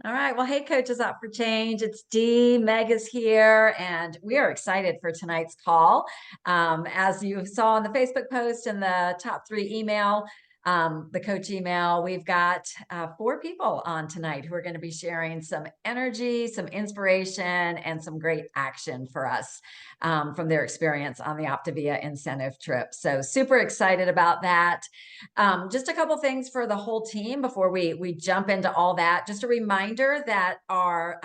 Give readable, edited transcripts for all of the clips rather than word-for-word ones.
All right. Well, hey, Coaches Up for Change. It's Dee. Meg is here, and we are excited for tonight's call. As you saw in the Facebook post and the top 3 email, the coach email, we've got 4 people on tonight who are going to be sharing some energy, some inspiration, and some great action for us from their experience on the Optavia incentive trip. So super excited about that. Just a couple things for the whole team before we jump into all that. Just a reminder that our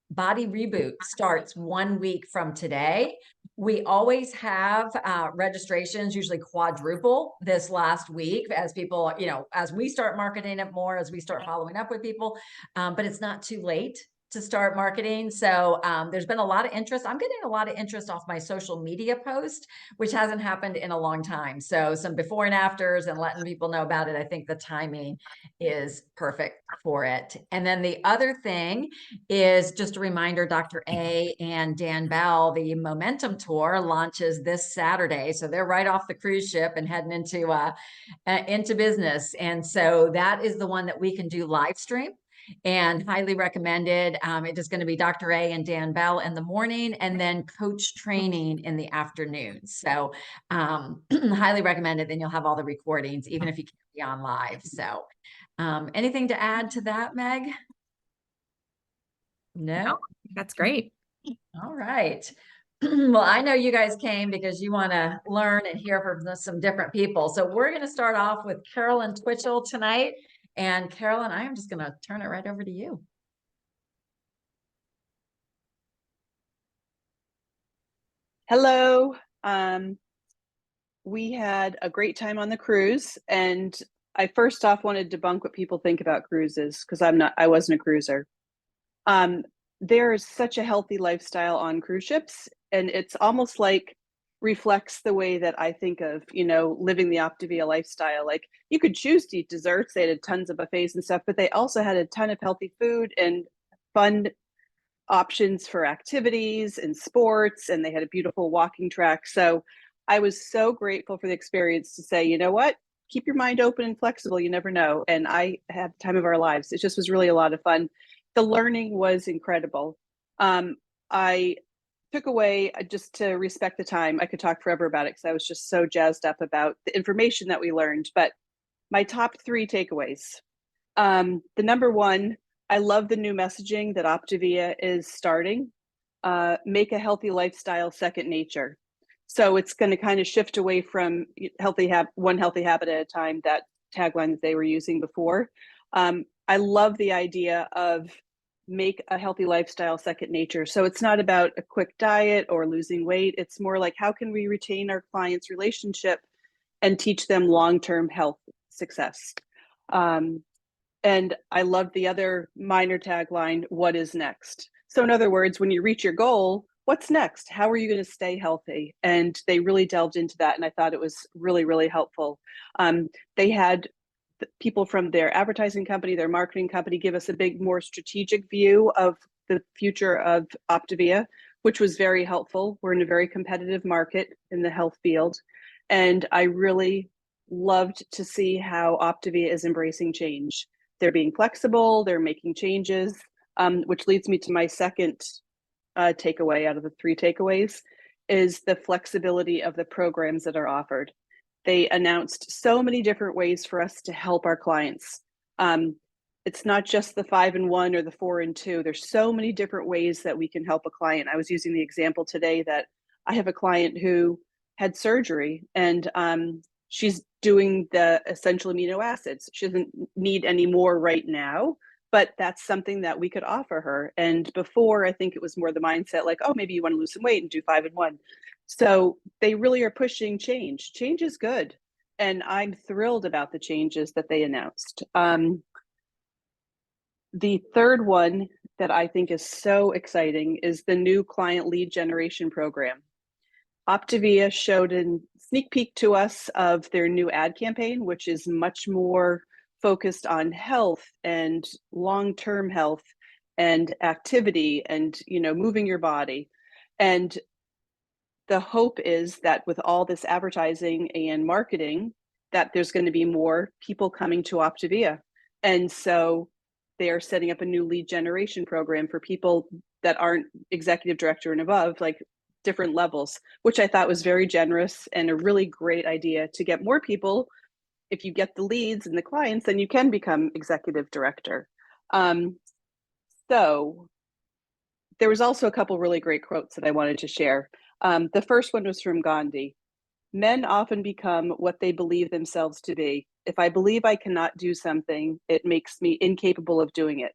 body reboot starts 1 week from today. We always have registrations, usually quadruple this last week as people, as we start marketing it more, as we start following up with people, but it's not too late to start marketing. So there's been a lot of interest. I'm getting a lot of interest off my social media post, which hasn't happened in a long time. So some before and afters and letting people know about it. I think the timing is perfect for it. And then the other thing is just a reminder, Dr. A and Dan Bell, the Momentum Tour launches this Saturday. So they're right off the cruise ship and heading into business. And so that is the one that we can do live stream and highly recommended. It is going to be Dr. A and Dan Bell in the morning and then coach training in the afternoon. So highly recommended. Then you'll have all the recordings, even if you can't be on live. So anything to add to that, Meg? No? That's great. All right. Well, I know you guys came because you want to learn and hear from some different people. So we're going to start off with Carolyn Twitchell tonight. And Carolyn, I am just going to turn it right over to you. Hello. We had a great time on the cruise, and I first off wanted to debunk what people think about cruises because I wasn't a cruiser. There is such a healthy lifestyle on cruise ships, and it's almost like reflects the way that I think of, living the Optavia lifestyle. Like you could choose to eat desserts, they had tons of buffets and stuff, but they also had a ton of healthy food and fun options for activities and sports, and they had a beautiful walking track. So I was so grateful for the experience to say, you know what, keep your mind open and flexible, you never know. And I had the time of our lives. It just was really a lot of fun. The learning was incredible. I took away, just to respect the time, I could talk forever about it because I was just so jazzed up about the information that we learned. But my top 3 takeaways. The number one, I love the new messaging that Optavia is starting. Make a healthy lifestyle second nature. So it's going to kind of shift away from one healthy habit at a time, that tagline that they were using before. I love the idea of make a healthy lifestyle second nature. So it's not about a quick diet or losing weight. It's more like, how can we retain our clients' relationship and teach them long-term health success? And I love the other minor tagline, what is next? So in other words, when you reach your goal, what's next? How are you going to stay healthy? And they really delved into that. And I thought it was really, really helpful. They had people from their advertising company, their marketing company, give us a more strategic view of the future of Optavia, which was very helpful. We're in a very competitive market in the health field. And I really loved to see how Optavia is embracing change. They're being flexible, they're making changes, which leads me to my second takeaway out of the 3 takeaways, is the flexibility of the programs that are offered. They announced so many different ways for us to help our clients. It's not just the 5 and 1 or the 4 and 2. There's so many different ways that we can help a client. I was using the example today that I have a client who had surgery, and she's doing the essential amino acids. She doesn't need any more right now, but that's something that we could offer her. And before, I think it was more the mindset like, oh, maybe you want to lose some weight and do 5 and 1. So they really are pushing change. Change is good. And I'm thrilled about the changes that they announced. The third one that I think is so exciting is the new client lead generation program. Optavia showed a sneak peek to us of their new ad campaign, which is much more focused on health and long-term health and activity and, moving your body. And the hope is that with all this advertising and marketing, that there's going to be more people coming to Optavia. And so they are setting up a new lead generation program for people that aren't executive director and above, like different levels, which I thought was very generous and a really great idea to get more people. If you get the leads and the clients, then you can become executive director. So there was also a couple really great quotes that I wanted to share. The first one was from Gandhi. Men often become what they believe themselves to be. If I believe I cannot do something, it makes me incapable of doing it.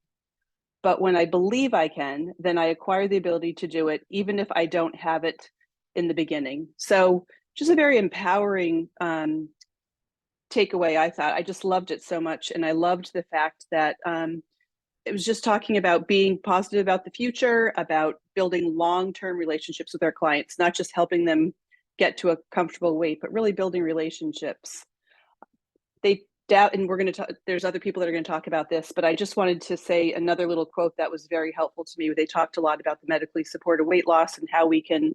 But when I believe I can, then I acquire the ability to do it, even if I don't have it in the beginning. So just a very empowering takeaway, I thought. I just loved it so much. And I loved the fact that it was just talking about being positive about the future, about building long-term relationships with our clients, not just helping them get to a comfortable weight, but really building relationships. They doubt, and we're going to talk, there's other people that are going to talk about this, but I just wanted to say another little quote that was very helpful to me. They talked a lot about the medically supported weight loss and how we can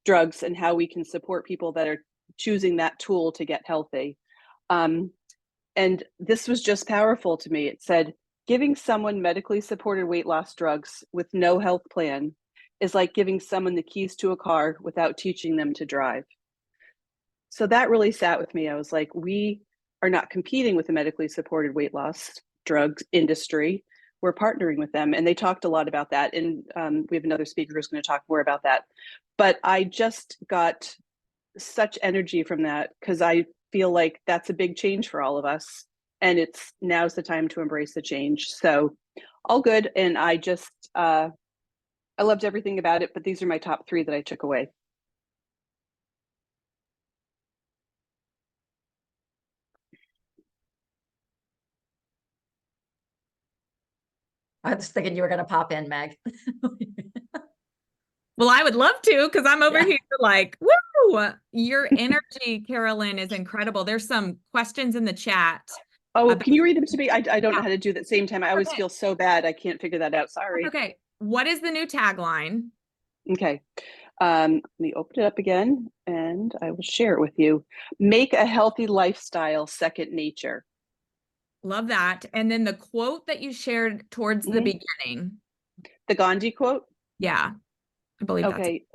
drugs and how we can support people that are choosing that tool to get healthy. And this was just powerful to me. It said, giving someone medically supported weight loss drugs with no health plan is like giving someone the keys to a car without teaching them to drive. So that really sat with me. I was like, we are not competing with the medically supported weight loss drugs industry. We're partnering with them. And they talked a lot about that. And we have another speaker who's going to talk more about that. But I just got such energy from that because I feel like that's a big change for all of us. And now's the time to embrace the change. So all good. And I just, I loved everything about it, but these are my top 3 that I took away. I was thinking you were going to pop in, Meg. Well, I would love to, because I'm over Yeah. here like, woo! Your energy, Carolyn, is incredible. There's some questions in the chat. Oh, can you read them to me? I don't know Yeah. how to do that same time. I always Okay. feel so bad. I can't figure that out. Sorry. Okay. What is the new tagline? Okay. Let me open it up again and I will share it with you. Make a healthy lifestyle second nature. Love that. And then the quote that you shared towards the beginning. The Gandhi quote? Yeah, I believe that's it. Okay.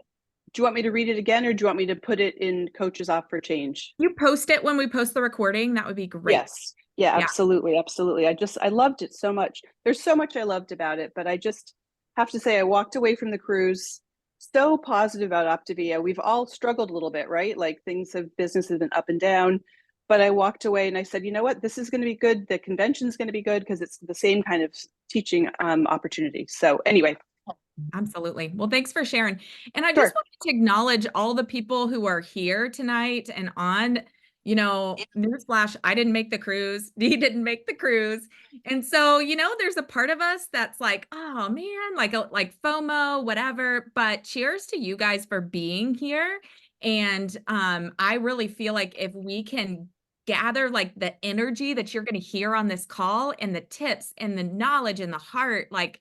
Do you want me to read it again or do you want me to put it in Coaches Off for Change? You post it when we post the recording. That would be great. Yes. Yeah, absolutely. Absolutely. I loved it so much. There's so much I loved about it, but I just have to say I walked away from the cruise so positive about Optavia. We've all struggled a little bit, right? Like business has been up and down, but I walked away and I said, you know what, this is going to be good. The convention is going to be good because it's the same kind of teaching opportunity. So anyway. Absolutely. Well, thanks for sharing. And I Sure. just wanted to acknowledge all the people who are here tonight and on, newsflash, I didn't make the cruise. Dee didn't make the cruise. And so, there's a part of us that's like, oh man, like FOMO, whatever, but cheers to you guys for being here. And I really feel like if we can gather like the energy that you're going to hear on this call and the tips and the knowledge and the heart, like,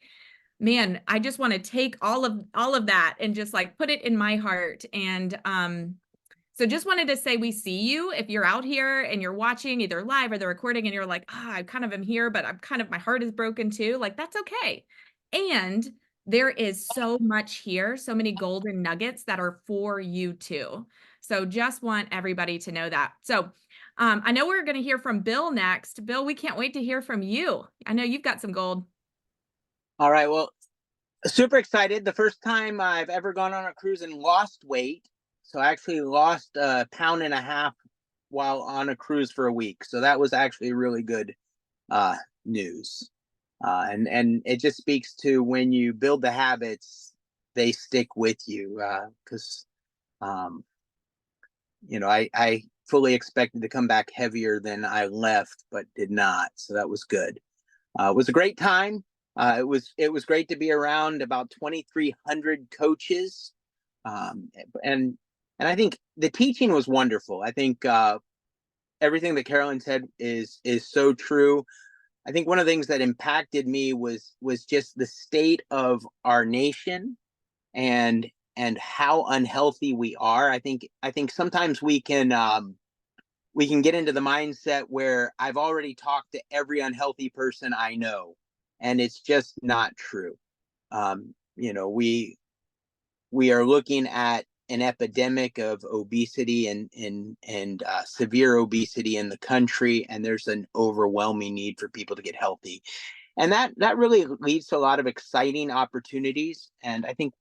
man, I just want to take all of that and just like put it in my heart. And so just wanted to say we see you if you're out here and you're watching either live or the recording and you're like, I kind of am here, but my heart is broken too. Like, that's okay. And there is so much here, so many golden nuggets that are for you too. So just want everybody to know that. So I know we're going to hear from Bill next. Bill, we can't wait to hear from you. I know you've got some gold. All right. Well, super excited. The first time I've ever gone on a cruise and lost weight. So I actually lost 1.5 pounds while on a cruise for a week. So that was actually really good news. And it just speaks to when you build the habits, they stick with you. Because, I fully expected to come back heavier than I left, but did not. So that was good. It was a great time. It was great to be around about 2,300 coaches, and I think the teaching was wonderful. I think everything that Carolyn said is so true. I think one of the things that impacted me was just the state of our nation and how unhealthy we are. I think sometimes we can get into the mindset where I've already talked to every unhealthy person I know. and it's just not true. You know, we are looking at an epidemic of obesity and severe obesity in the country, and there's an overwhelming need for people to get healthy, and that really leads to a lot of exciting opportunities. And I think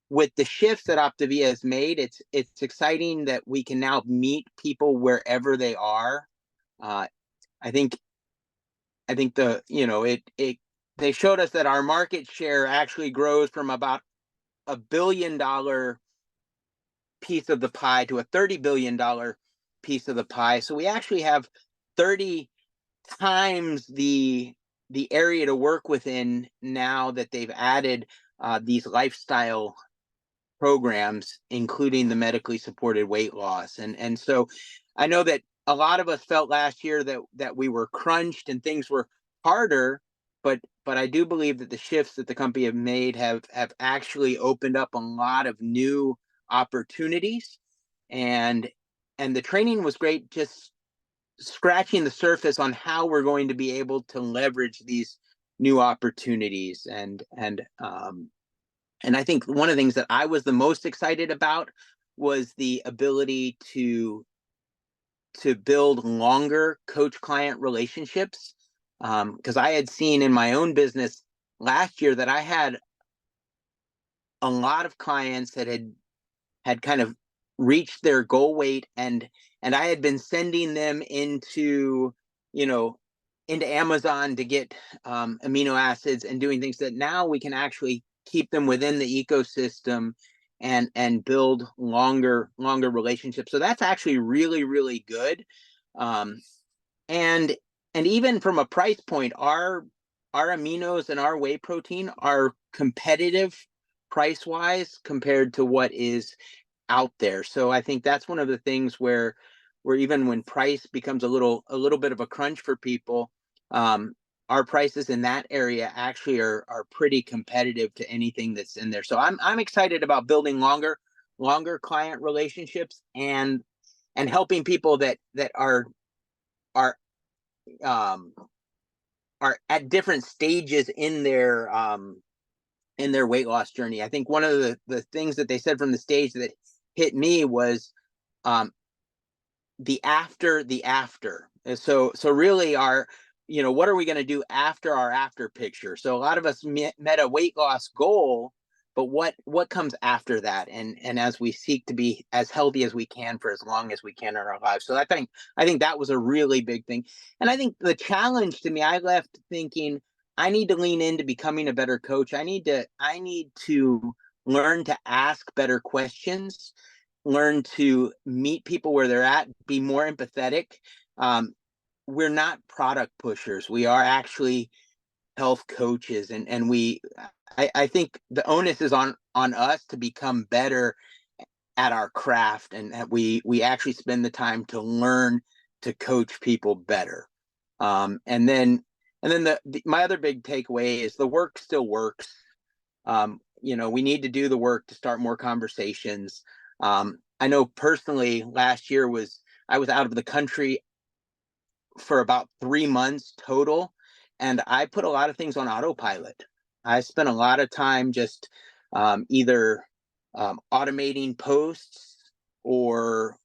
with the shifts that Optavia has made, it's exciting that we can now meet people wherever they are. I think they showed us that our market share actually grows from about $1 billion piece of the pie to a $30 billion piece of the pie. So we actually have 30 times the area to work within now that they've added these lifestyle programs, including the medically supported weight loss. And so I know that a lot of us felt last year that we were crunched and things were harder, but I do believe that the shifts that the company have made have actually opened up a lot of new opportunities, and the training was great, just scratching the surface on how we're going to be able to leverage these new opportunities. And I think one of the things that I was the most excited about was the ability to build longer coach-client relationships, because I had seen in my own business last year that I had a lot of clients that had kind of reached their goal weight, and I had been sending them into Amazon to get amino acids and doing things that now we can actually keep them within the ecosystem and build longer relationships. So that's actually really, really good. And even from a price point, our aminos and our whey protein are competitive price wise compared to what is out there. So I think that's one of the things where even when price becomes a little bit of a crunch for people, our prices in that area actually are pretty competitive to anything that's in there. So I'm excited about building longer client relationships and helping people that are at different stages in their weight loss journey. I think one of the things that they said from the stage that hit me was the after. And so really what are we going to do after our after picture? So a lot of us met a weight loss goal, but what comes after that? And as we seek to be as healthy as we can for as long as we can in our lives. So I think that was a really big thing. And I think the challenge to me, I left thinking I need to lean into becoming a better coach. I need to learn to ask better questions, learn to meet people where they're at, be more empathetic. We're not product pushers. We are actually health coaches, and I think the onus is on us to become better at our craft, and that we actually spend the time to learn to coach people better. And then my other big takeaway is the work still works. We need to do the work to start more conversations. I know personally last year I was out of the country for about 3 months total, and I put a lot of things on autopilot. I spent a lot of time just either automating posts or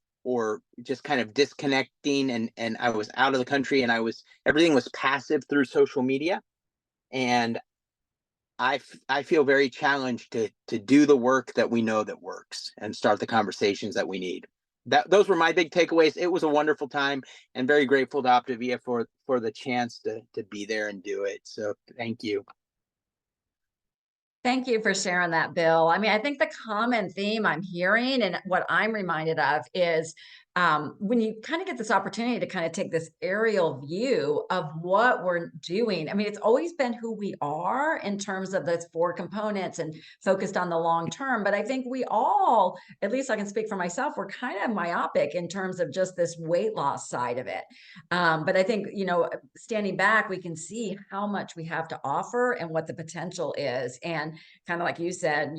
just kind of disconnecting, and I was out of the country, and everything was passive through social media, and I feel very challenged to do the work that we know that works and start the conversations that we need. Those were my big takeaways. It was a wonderful time, and very grateful to Optavia for the chance to be there and do it. So thank you. Thank you for sharing that, Bill. I mean, I think the common theme I'm hearing and what I'm reminded of is when you kind of get this opportunity to kind of take this aerial view of what we're doing. I mean, it's always been who we are in terms of those 4 components and focused on the long term. But I think we all, at least I can speak for myself, we're kind of myopic in terms of just this weight loss side of it. But I think, standing back, we can see how much we have to offer and what the potential is. And kind of like you said,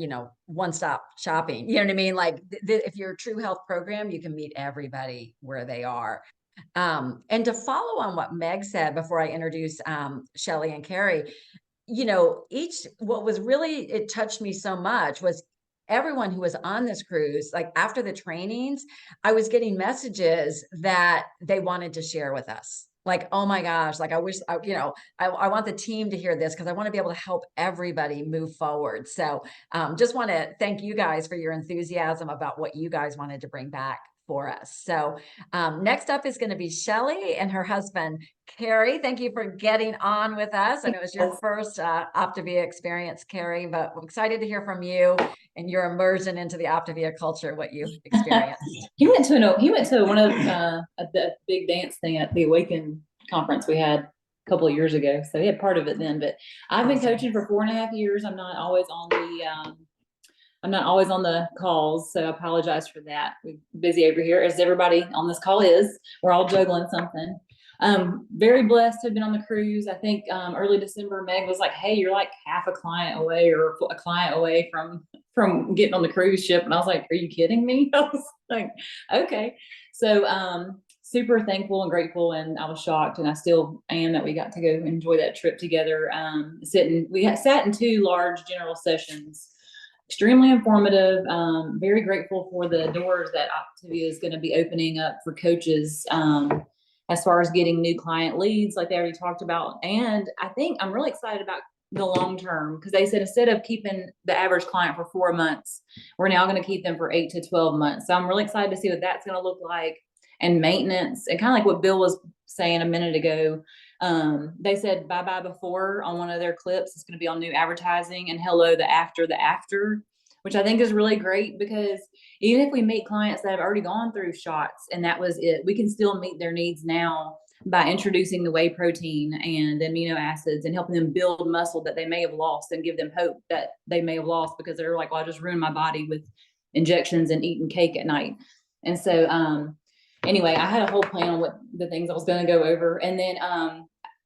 one-stop shopping, you know what I mean? Like if you're a true health program, you can meet everybody where they are. And to follow on what Meg said before I introduce Shelly and Carrie, you know, what was really, it touched me so much was everyone who was on this cruise, like after the trainings, I was getting messages that they wanted to share with us. Like, oh my gosh, like I wish, I want the team to hear this because I want to be able to help everybody move forward. So just want to thank you guys for your enthusiasm about what you guys wanted to bring back for us. So next up is going to be Shelly and her husband, Carrie. Thank you for getting on with us. And it was your first Optavia experience, Carrie, but I'm excited to hear from you and your immersion into the Optavia culture, what you experienced. He went to one of the big dance thing at the Awaken conference we had a couple of years ago. So he had part of it then, but I've been coaching for 4.5 years. I'm not always on the calls, so I apologize for that. We're busy over here, as everybody on this call is. We're all juggling something. Very blessed to have been on the cruise. I think early December, Meg was like, "Hey, you're like half a client away or a client away from getting on the cruise ship," and I was like, "Are you kidding me?" I was like, "Okay." So super thankful and grateful, and I was shocked, and I still am, that we got to go enjoy that trip together. We sat in 2 large general sessions. Extremely informative. Very grateful for the doors that Optavia is going to be opening up for coaches as far as getting new client leads, like they already talked about. And I think I'm really excited about the long term, because they said instead of keeping the average client for 4 months, we're now going to keep them for 8 to 12 months. So I'm really excited to see what that's going to look like, and maintenance, and kind of like what Bill was saying a minute ago. They said bye-bye before on one of their clips. It's going to be on new advertising, and hello, the after, which I think is really great, because even if we meet clients that have already gone through shots and that was it, we can still meet their needs now by introducing the whey protein and amino acids and helping them build muscle that they may have lost, and give them hope that they may have lost because they're like, "Well, I just ruined my body with injections and eating cake at night." And so, anyway, I had a whole plan on what the things I was going to go over. And then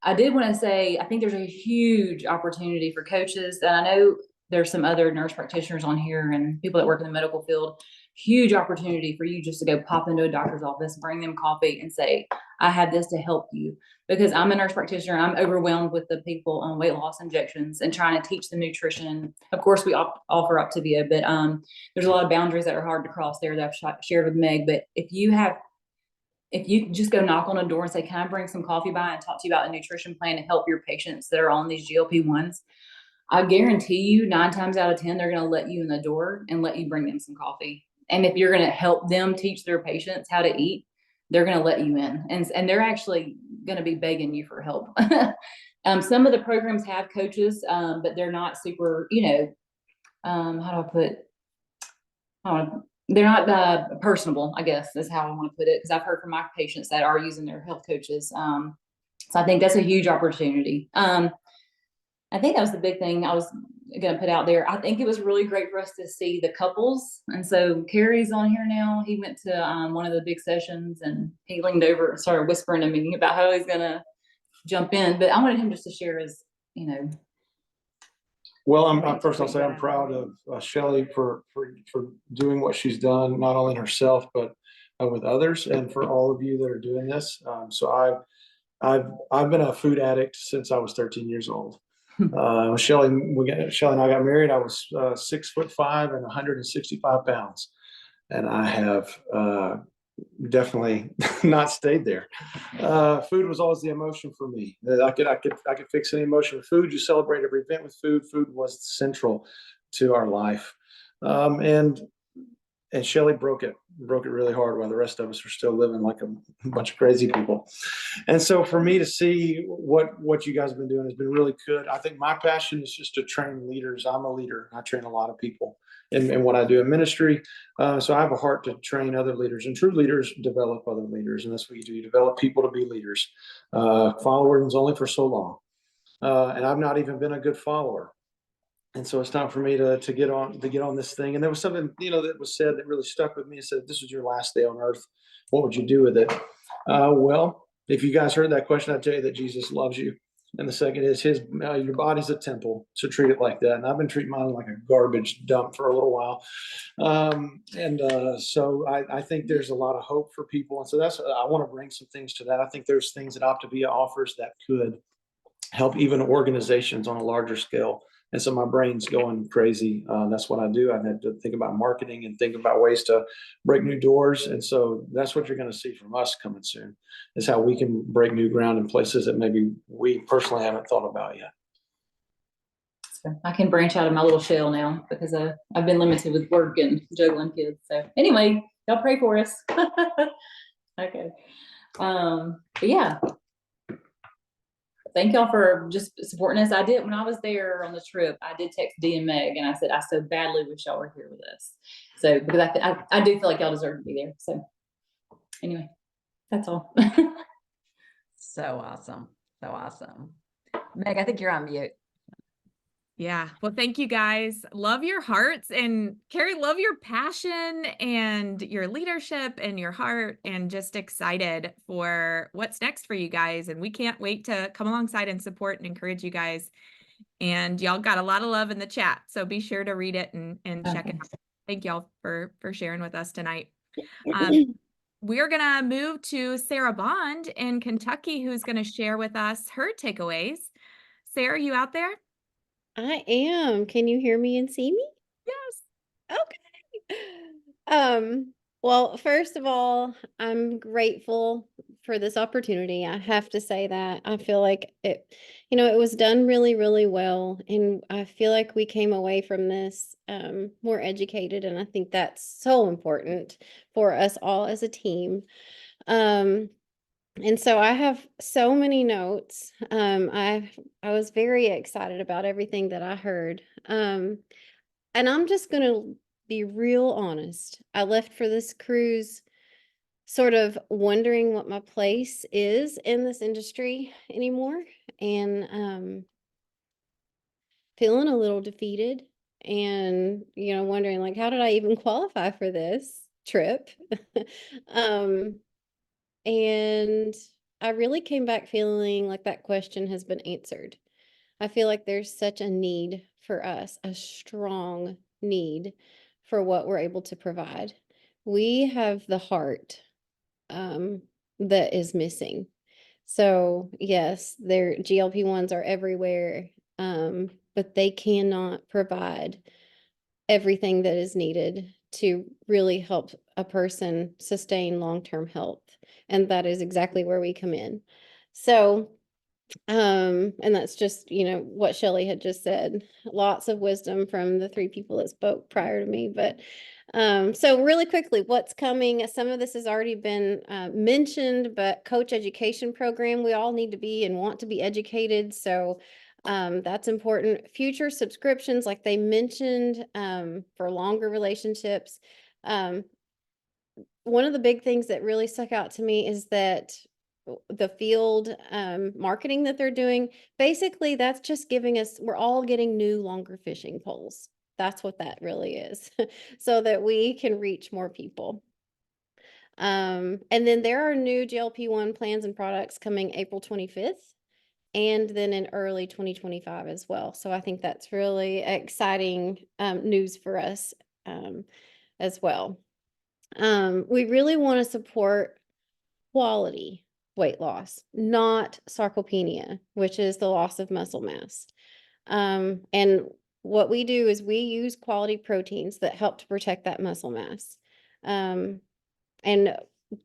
I did want to say, I think there's a huge opportunity for coaches, and I know there's some other nurse practitioners on here and people that work in the medical field. Huge opportunity for you just to go pop into a doctor's office, bring them coffee and say, "I have this to help you." Because I'm a nurse practitioner, I'm overwhelmed with the people on weight loss injections and trying to teach them nutrition. Of course, we offer Optavia, but there's a lot of boundaries that are hard to cross there that I've shared with Meg. But if you just go knock on a door and say, "Can I bring some coffee by and talk to you about a nutrition plan to help your patients that are on these GLP-1s?" I guarantee you 9 times out of 10, they're going to let you in the door and let you bring them some coffee. And if you're going to help them teach their patients how to eat, they're going to let you in. And they're actually going to be begging you for help. Some of the programs have coaches, but they're not super, how do I put, they're not personable, I guess is how I want to put it. Because I've heard from my patients that are using their health coaches. So I think that's a huge opportunity. I think that was the big thing I was going to put out there. I think it was really great for us to see the couples. And so Carrie's on here now. He went to one of the big sessions, and he leaned over and started whispering to me about how he's going to jump in. But I wanted him just to share his, Well, first I'll say I'm proud of Shelly for doing what she's done, not only in herself, but with others, and for all of you that are doing this. So I've been a food addict since I was 13 years old. Shelly and I got married. I was 6'5" and 165 pounds, and I have definitely not stayed there. Food was always the emotion for me. I could fix any emotion with food. You celebrate every event with food. Food was central to our life, and Shelly broke it really hard, while the rest of us are still living like a bunch of crazy people. And so for me to see what you guys have been doing has been really good. I think my passion is just to train leaders. I'm a leader. I train a lot of people in what I do in ministry. So I have a heart to train other leaders, and true leaders develop other leaders. And that's what you do. You develop people to be leaders. Followers only for so long. And I've not even been a good follower. And so it's time for me to get on this thing. And there was something, that was said that really stuck with me. It said, "If this was your last day on earth, what would you do with it?" Well, if you guys heard that question, I'd tell you that Jesus loves you. And the second is your body's a temple, so treat it like that. And I've been treating mine like a garbage dump for a little while. So I think there's a lot of hope for people. And so I want to bring some things to that. I think there's things that Optavia offers that could help even organizations on a larger scale. And so my brain's going crazy. That's what I do. I had to think about marketing and think about ways to break new doors. And so that's what you're going to see from us coming soon, is how we can break new ground in places that maybe we personally haven't thought about yet. So I can branch out of my little shell now because I've been limited with work and juggling kids. So anyway, y'all pray for us. Okay. But yeah. Thank y'all for just supporting us. I did, when I was there on the trip, I did text Dee and Meg and I said, I so badly wish y'all were here with us. So, because I do feel like y'all deserve to be there. So anyway, that's all. So awesome. So awesome. Meg, I think you're on mute. Yeah. Well, thank you guys. Love your hearts, and Carrie, love your passion and your leadership and your heart, and just excited for what's next for you guys. And we can't wait to come alongside and support and encourage you guys. And y'all got a lot of love in the chat, so be sure to read it and check it out. Thank y'all for sharing with us tonight. We're gonna move to Sarah Bond in Kentucky, who's gonna share with us her takeaways. Sarah, you out there? I am. Can you hear me and see me? Yes. Okay. Well, first of all, I'm grateful for this opportunity. I have to say that. I feel like it was done really, really well. And I feel like we came away from this more educated. And I think that's so important for us all as a team. And so I have so many notes. I was very excited about everything that I heard. And I'm just going to be real honest. I left for this cruise sort of wondering what my place is in this industry anymore, and feeling a little defeated, and wondering, like, how did I even qualify for this trip? And I really came back feeling like that question has been answered. I feel like there's such a need for us, a strong need for what we're able to provide. We have the heart that is missing. So yes, their GLP-1s are everywhere, but they cannot provide everything that is needed to really help a person sustain long-term health. And that is exactly where we come in. So, and that's just, what Shelley had just said. Lots of wisdom from the three people that spoke prior to me. But so really quickly, what's coming? Some of this has already been mentioned, but coach education program, we all need to be and want to be educated. So that's important. Future subscriptions, like they mentioned, for longer relationships. One of the big things that really stuck out to me is that the field marketing that they're doing, basically that's just giving us, we're all getting new longer fishing poles. That's what that really is, so that we can reach more people. And then there are new GLP-1 plans and products coming April 25th. And then in early 2025 as well. So I think that's really exciting news for us as well. We really want to support quality weight loss, not sarcopenia, which is the loss of muscle mass. And what we do is we use quality proteins that help to protect that muscle mass. And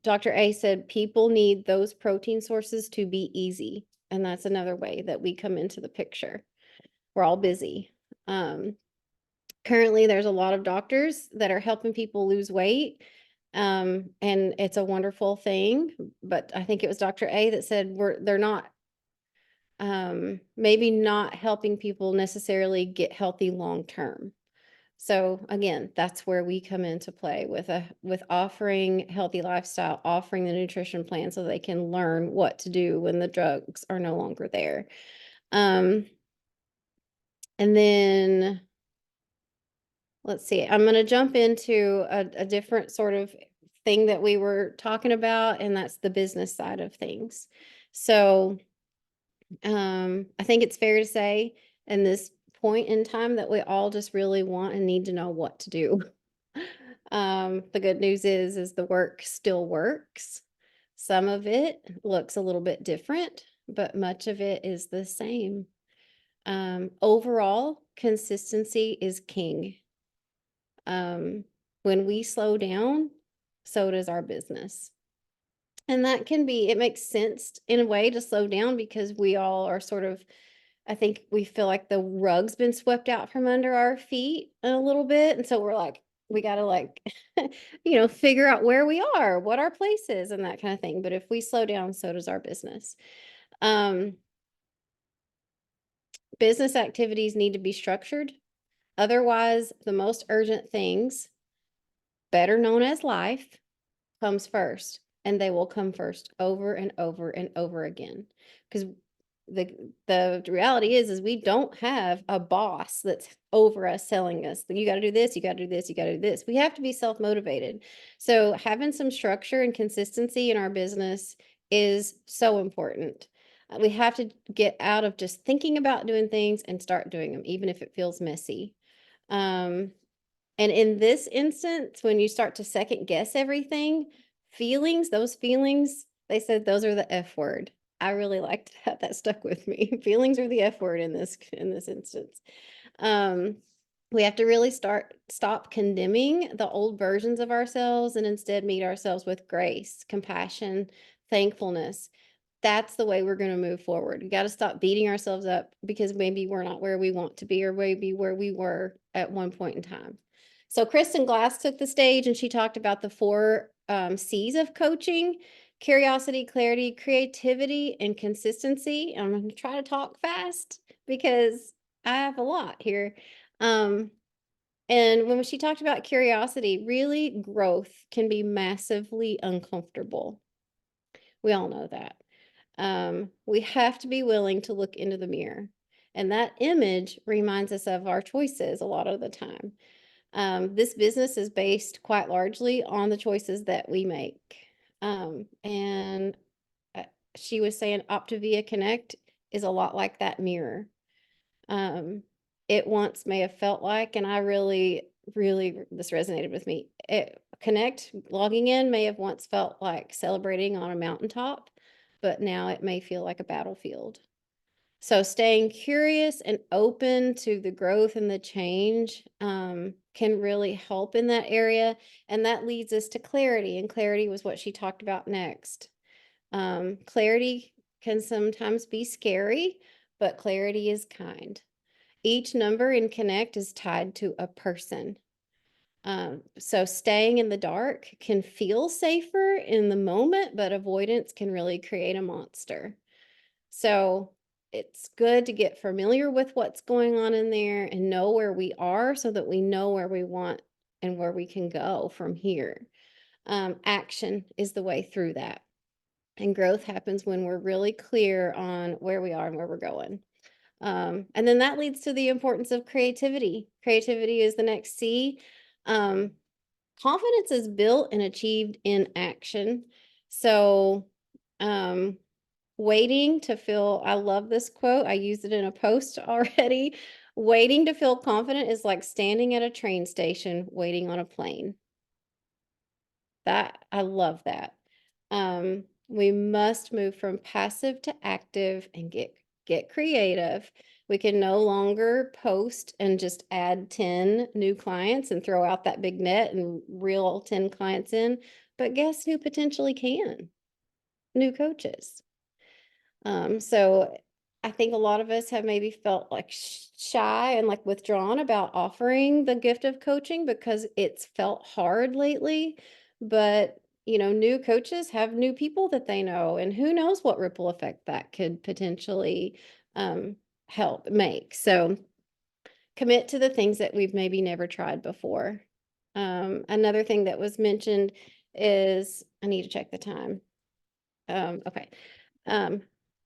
Dr. A said people need those protein sources to be easy. And that's another way that we come into the picture. We're all busy. Currently, there's a lot of doctors that are helping people lose weight. And it's a wonderful thing. But I think it was Dr. A that said they're not, maybe not helping people necessarily get healthy long term. So again, that's where we come into play with offering healthy lifestyle, offering the nutrition plan so they can learn what to do when the drugs are no longer there. And then let's see, I'm going to jump into a different sort of thing that we were talking about, and that's the business side of things. So I think it's fair to say in this point in time that we all just really want and need to know what to do. The good news is the work still works. Some of it looks a little bit different. but much of it is the same. Overall, consistency is king. When we slow down, so does our business. And that can be, it makes sense in a way to slow down because we all are sort of, I think we feel like the rug's been swept out from under our feet a little bit. And so we're like, we got to like, figure out where we are, what our place is and that kind of thing. But if we slow down, so does our business. Business activities need to be structured. Otherwise, the most urgent things, better known as life, comes first, and they will come first over and over and over again. Because the reality is we don't have a boss that's over us telling us that you got to do this, you got to do this, you got to do this. We have to be self-motivated. So having some structure and consistency in our business is so important. We have to get out of just thinking about doing things and start doing them, even if it feels messy. And in this instance, when you start to second guess everything, those feelings, they said those are the F word. I really liked that. That stuck with me. Feelings are the F word in this instance. We have to really stop condemning the old versions of ourselves and instead meet ourselves with grace, compassion, thankfulness. That's the way we're going to move forward. We got to stop beating ourselves up because maybe we're not where we want to be or maybe where we were at one point in time. So Kristen Glass took the stage and she talked about the 4 C's of coaching: curiosity, clarity, creativity, and consistency. I'm going to try to talk fast because I have a lot here. And when she talked about curiosity, really growth can be massively uncomfortable. We all know that. We have to be willing to look into the mirror. And that image reminds us of our choices a lot of the time. This business is based quite largely on the choices that we make. And she was saying Optavia Connect is a lot like that mirror. It once may have felt like, and I really, this resonated with me. Connect, logging in may have once felt like celebrating on a mountaintop, but now it may feel like a battlefield. So staying curious and open to the growth and the change can really help in that area. And that leads us to clarity. And clarity was what she talked about next. Clarity can sometimes be scary, but clarity is kind. Each number in Connect is tied to a person. So staying in the dark can feel safer in the moment, but avoidance can really create a monster. So it's good to get familiar with what's going on in there and know where we are so that we know where we want and where we can go from here. Action is the way through that. And growth happens when we're really clear on where we are and where we're going. And then that leads to the importance of creativity. Creativity is the next C. Confidence is built and achieved in action. So, waiting to feel, I love this quote. I used it in a post already. Waiting to feel confident is like standing at a train station waiting on a plane. I love that. We must move from passive to active and get creative. We can no longer post and just add 10 new clients and throw out that big net and reel 10 clients in. But guess who potentially can? New coaches. So I think a lot of us have maybe felt like shy and like withdrawn about offering the gift of coaching because it's felt hard lately. But, new coaches have new people that they know, and who knows what ripple effect that could potentially help make. So commit to the things that we've maybe never tried before. Another thing that was mentioned is, I need to check the time. Okay.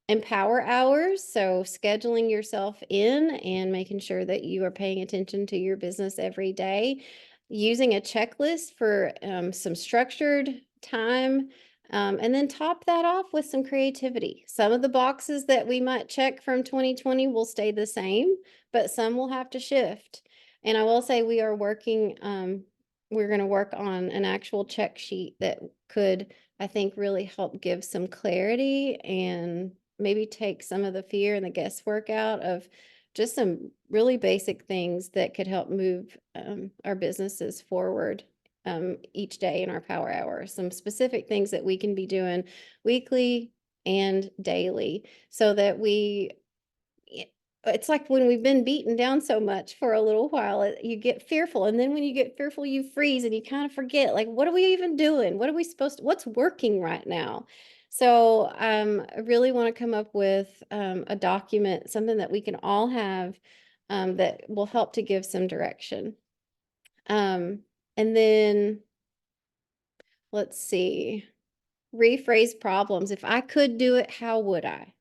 Empower hours. So scheduling yourself in and making sure that you are paying attention to your business every day. Using a checklist for some structured time. And then top that off with some creativity. Some of the boxes that we might check from 2020 will stay the same, but some will have to shift. And I will say we are working, we're going to work on an actual check sheet that could, I think, really help give some clarity and maybe take some of the fear and the guesswork out of just some really basic things that could help move our businesses forward each day in our power hour. Some specific things that we can be doing weekly and daily so that it's like when we've been beaten down so much for a little while, you get fearful. And then when you get fearful, you freeze and you kind of forget, like, what are we even doing? What are we supposed to, what's working right now? So I really want to come up with a document, something that we can all have that will help to give some direction. And then let's see, rephrase problems. If I could do it, how would I?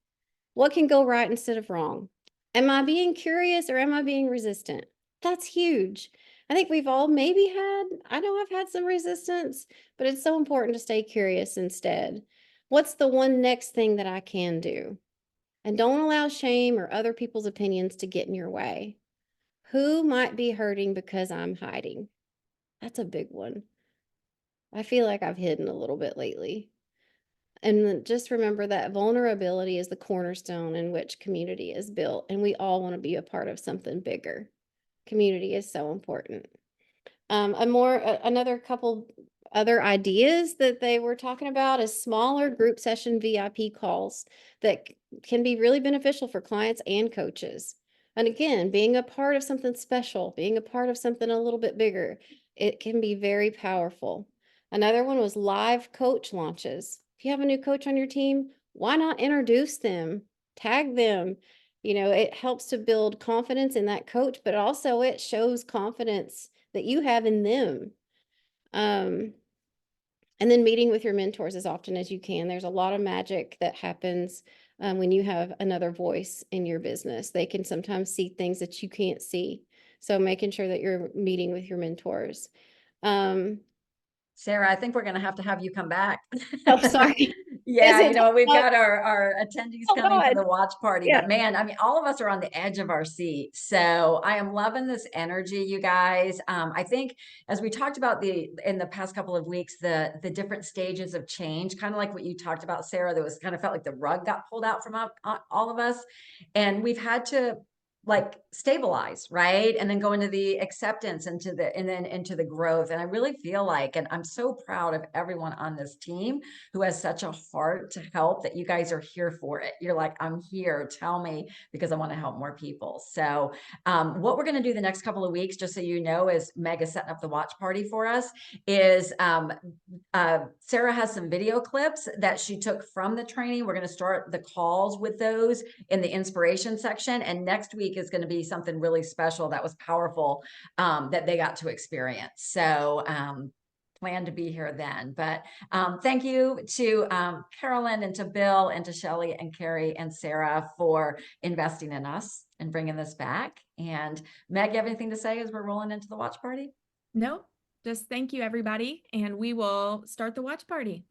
What can go right instead of wrong? Am I being curious or am I being resistant? That's huge. I think we've all maybe I know I've had some resistance, but it's so important to stay curious instead. What's the one next thing that I can do? And don't allow shame or other people's opinions to get in your way. Who might be hurting because I'm hiding? That's a big one. I feel like I've hidden a little bit lately. And then just remember that vulnerability is the cornerstone in which community is built, and we all want to be a part of something bigger. Community is so important. Another couple other ideas that they were talking about is smaller group session VIP calls that can be really beneficial for clients and coaches. And again, being a part of something special, being a part of something a little bit bigger, it can be very powerful. Another one was live coach launches. If you have a new coach on your team, why not introduce them, tag them? You know, it helps to build confidence in that coach, but also it shows confidence that you have in them. And then meeting with your mentors as often as you can. There's a lot of magic that happens when you have another voice in your business. They can sometimes see things that you can't see. So making sure that you're meeting with your mentors. Sarah, I think we're going to have you come back. Oh, sorry. Yeah, Is you it? know, we've got our attendees Oh, coming for God. the watch party, Yeah. but man, I mean, all of us are on the edge of our seat. So I am loving this energy, you guys. I think as we talked about in the past couple of weeks, the different stages of change, kind of like what you talked about, Sarah, that was kind of felt like the rug got pulled out from all of us. And we've had to like stabilize, right? And then go into the acceptance and then into the growth. And I really feel like, and I'm so proud of everyone on this team who has such a heart to help, that you guys are here for it. You're like, I'm here, tell me, because I want to help more people. So what we're going to do the next couple of weeks, just so you know, is Meg is setting up the watch party for us, is Sarah has some video clips that she took from the training. We're going to start the calls with those in the inspiration section. And next week is going to be something really special that was powerful that they got to experience. So plan to be here then. But thank you to Carolyn and to Bill and to Shelley and Carrie and Sarah for investing in us and bringing this back. And Meg, you have anything to say as we're rolling into the watch party? No, just thank you, everybody. And we will start the watch party.